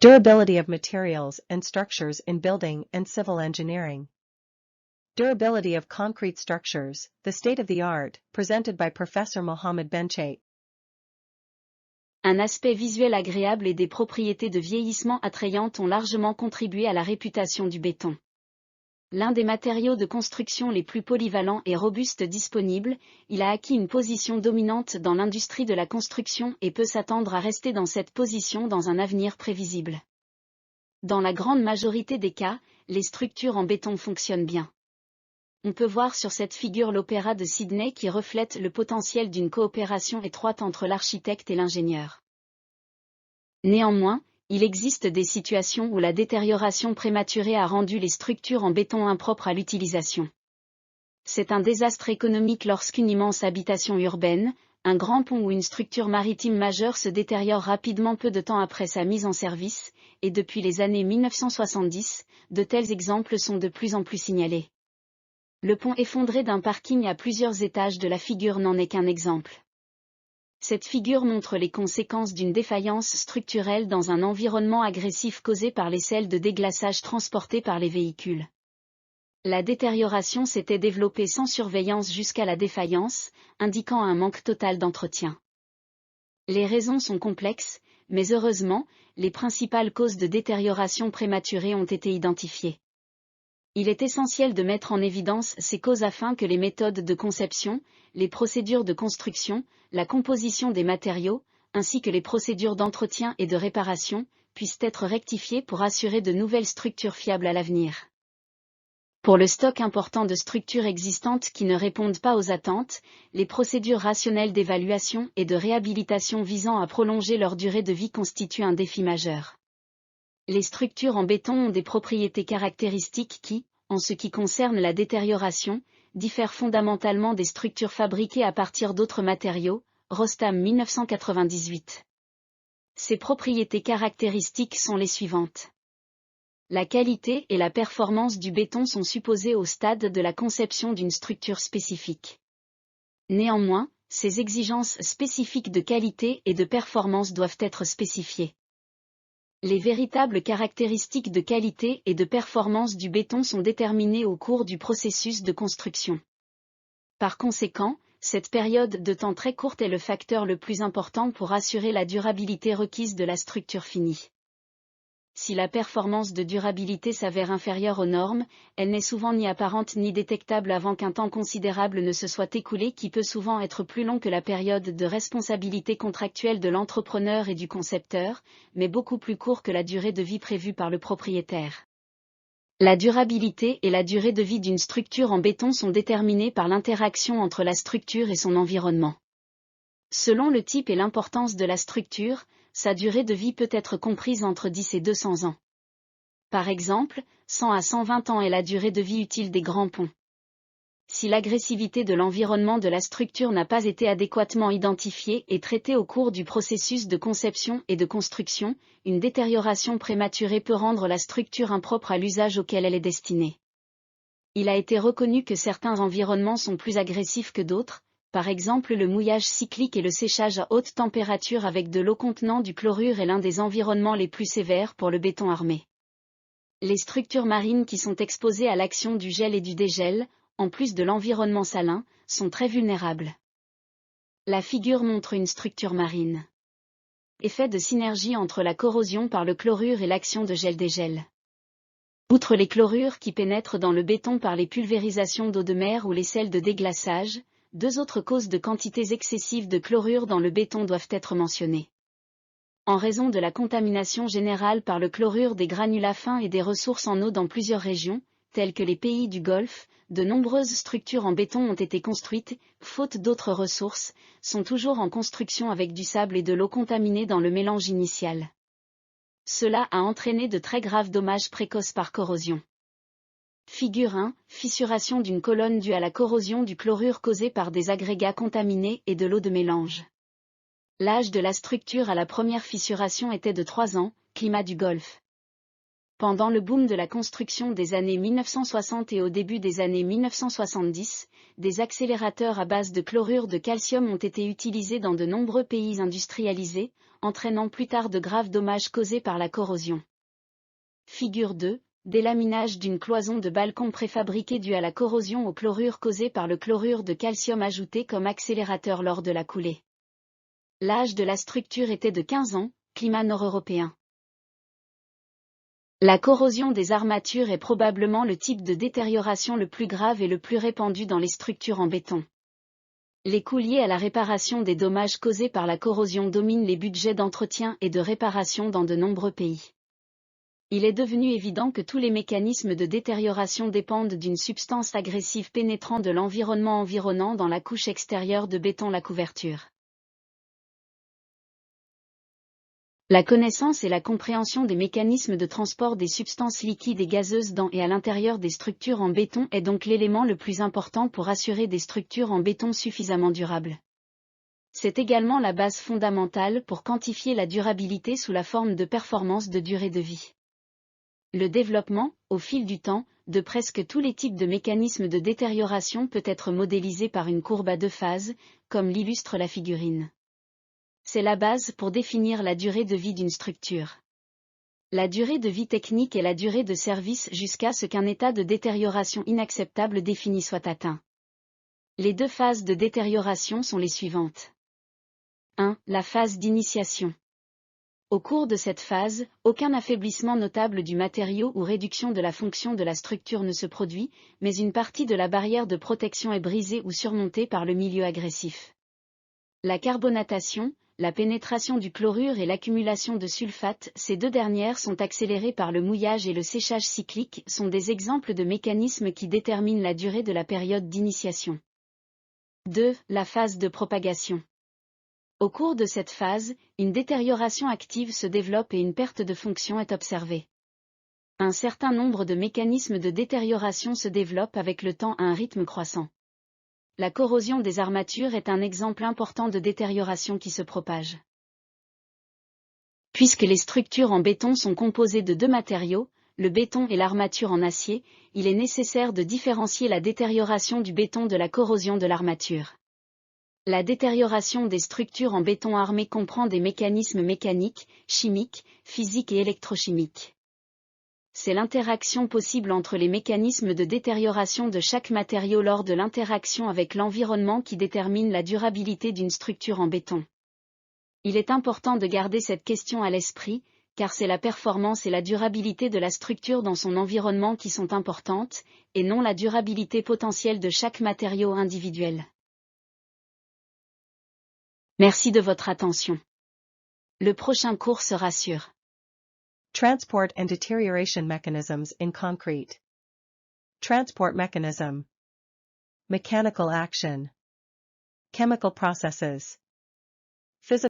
Durability of materials and structures in building and civil engineering. Durability of concrete structures, the state of the art, presented by Professor Mohamed Benchait. Un aspect visuel agréable et des propriétés de vieillissement attrayantes ont largement contribué à la réputation du béton. L'un des matériaux de construction les plus polyvalents et robustes disponibles, il a acquis une position dominante dans l'industrie de la construction et peut s'attendre à rester dans cette position dans un avenir prévisible. Dans la grande majorité des cas, les structures en béton fonctionnent bien. On peut voir sur cette figure l'opéra de Sydney qui reflète le potentiel d'une coopération étroite entre l'architecte et l'ingénieur. Néanmoins, il existe des situations où la détérioration prématurée a rendu les structures en béton impropres à l'utilisation. C'est un désastre économique lorsqu'une immense habitation urbaine, un grand pont ou une structure maritime majeure se détériore rapidement peu de temps après sa mise en service, et depuis les années 1970, de tels exemples sont de plus en plus signalés. Le pont effondré d'un parking à plusieurs étages de la figure n'en est qu'un exemple. Cette figure montre les conséquences d'une défaillance structurelle dans un environnement agressif causé par les selles de déglaçage transportées par les véhicules. La détérioration s'était développée sans surveillance jusqu'à la défaillance, indiquant un manque total d'entretien. Les raisons sont complexes, mais heureusement, les principales causes de détérioration prématurée ont été identifiées. Il est essentiel de mettre en évidence ces causes afin que les méthodes de conception, les procédures de construction, la composition des matériaux, ainsi que les procédures d'entretien et de réparation, puissent être rectifiées pour assurer de nouvelles structures fiables à l'avenir. Pour le stock important de structures existantes qui ne répondent pas aux attentes, les procédures rationnelles d'évaluation et de réhabilitation visant à prolonger leur durée de vie constituent un défi majeur. Les structures en béton ont des propriétés caractéristiques qui, en ce qui concerne la détérioration, diffèrent fondamentalement des structures fabriquées à partir d'autres matériaux, Rostam 1998. Ces propriétés caractéristiques sont les suivantes. La qualité et la performance du béton sont supposées au stade de la conception d'une structure spécifique. Néanmoins, ces exigences spécifiques de qualité et de performance doivent être spécifiées. Les véritables caractéristiques de qualité et de performance du béton sont déterminées au cours du processus de construction. Par conséquent, cette période de temps très courte est le facteur le plus important pour assurer la durabilité requise de la structure finie. Si la performance de durabilité s'avère inférieure aux normes, elle n'est souvent ni apparente ni détectable avant qu'un temps considérable ne se soit écoulé qui peut souvent être plus long que la période de responsabilité contractuelle de l'entrepreneur et du concepteur, mais beaucoup plus court que la durée de vie prévue par le propriétaire. La durabilité et la durée de vie d'une structure en béton sont déterminées par l'interaction entre la structure et son environnement. Selon le type et l'importance de la structure, sa durée de vie peut être comprise entre 10 et 200 ans. Par exemple, 100 à 120 ans est la durée de vie utile des grands ponts. Si l'agressivité de l'environnement de la structure n'a pas été adéquatement identifiée et traitée au cours du processus de conception et de construction, une détérioration prématurée peut rendre la structure impropre à l'usage auquel elle est destinée. Il a été reconnu que certains environnements sont plus agressifs que d'autres, par exemple le mouillage cyclique et le séchage à haute température avec de l'eau contenant du chlorure est l'un des environnements les plus sévères pour le béton armé. Les structures marines qui sont exposées à l'action du gel et du dégel, en plus de l'environnement salin, sont très vulnérables. La figure montre une structure marine. Effet de synergie entre la corrosion par le chlorure et l'action de gel-dégel. Outre les chlorures qui pénètrent dans le béton par les pulvérisations d'eau de mer ou les sels de déglaçage, deux autres causes de quantités excessives de chlorure dans le béton doivent être mentionnées. En raison de la contamination générale par le chlorure des granulats fins et des ressources en eau dans plusieurs régions, telles que les pays du Golfe, de nombreuses structures en béton ont été construites, faute d'autres ressources, sont toujours en construction avec du sable et de l'eau contaminée dans le mélange initial. Cela a entraîné de très graves dommages précoces par corrosion. Figure 1, fissuration d'une colonne due à la corrosion du chlorure causée par des agrégats contaminés et de l'eau de mélange. L'âge de la structure à la première fissuration était de 3 ans, climat du Golfe. Pendant le boom de la construction des années 1960 et au début des années 1970, des accélérateurs à base de chlorure de calcium ont été utilisés dans de nombreux pays industrialisés, entraînant plus tard de graves dommages causés par la corrosion. Figure 2. Délaminage d'une cloison de balcon préfabriquée due à la corrosion au chlorure causée par le chlorure de calcium ajouté comme accélérateur lors de la coulée. L'âge de la structure était de 15 ans, climat nord-européen. La corrosion des armatures est probablement le type de détérioration le plus grave et le plus répandu dans les structures en béton. Les coûts liés à la réparation des dommages causés par la corrosion dominent les budgets d'entretien et de réparation dans de nombreux pays. Il est devenu évident que tous les mécanismes de détérioration dépendent d'une substance agressive pénétrant de l'environnement environnant dans la couche extérieure de béton, la couverture. La connaissance et la compréhension des mécanismes de transport des substances liquides et gazeuses dans et à l'intérieur des structures en béton est donc l'élément le plus important pour assurer des structures en béton suffisamment durables. C'est également la base fondamentale pour quantifier la durabilité sous la forme de performance de durée de vie. Le développement, au fil du temps, de presque tous les types de mécanismes de détérioration peut être modélisé par une courbe à 2 phases, comme l'illustre la figurine. C'est la base pour définir la durée de vie d'une structure. La durée de vie technique est la durée de service jusqu'à ce qu'un état de détérioration inacceptable défini soit atteint. Les 2 phases de détérioration sont les suivantes. 1. La phase d'initiation. Au cours de cette phase, aucun affaiblissement notable du matériau ou réduction de la fonction de la structure ne se produit, mais une partie de la barrière de protection est brisée ou surmontée par le milieu agressif. La carbonatation, la pénétration du chlorure et l'accumulation de sulfate, ces 2 dernières sont accélérées par le mouillage et le séchage cyclique, sont des exemples de mécanismes qui déterminent la durée de la période d'initiation. 2. La phase de propagation. Au cours de cette phase, une détérioration active se développe et une perte de fonction est observée. Un certain nombre de mécanismes de détérioration se développent avec le temps à un rythme croissant. La corrosion des armatures est un exemple important de détérioration qui se propage. Puisque les structures en béton sont composées de 2 matériaux, le béton et l'armature en acier, il est nécessaire de différencier la détérioration du béton de la corrosion de l'armature. La détérioration des structures en béton armé comprend des mécanismes mécaniques, chimiques, physiques et électrochimiques. C'est l'interaction possible entre les mécanismes de détérioration de chaque matériau lors de l'interaction avec l'environnement qui détermine la durabilité d'une structure en béton. Il est important de garder cette question à l'esprit, car c'est la performance et la durabilité de la structure dans son environnement qui sont importantes, et non la durabilité potentielle de chaque matériau individuel. Merci de votre attention. Le prochain cours sera sur Transport and deterioration mechanisms in concrete. Transport mechanism. Mechanical action. Chemical processes. Physical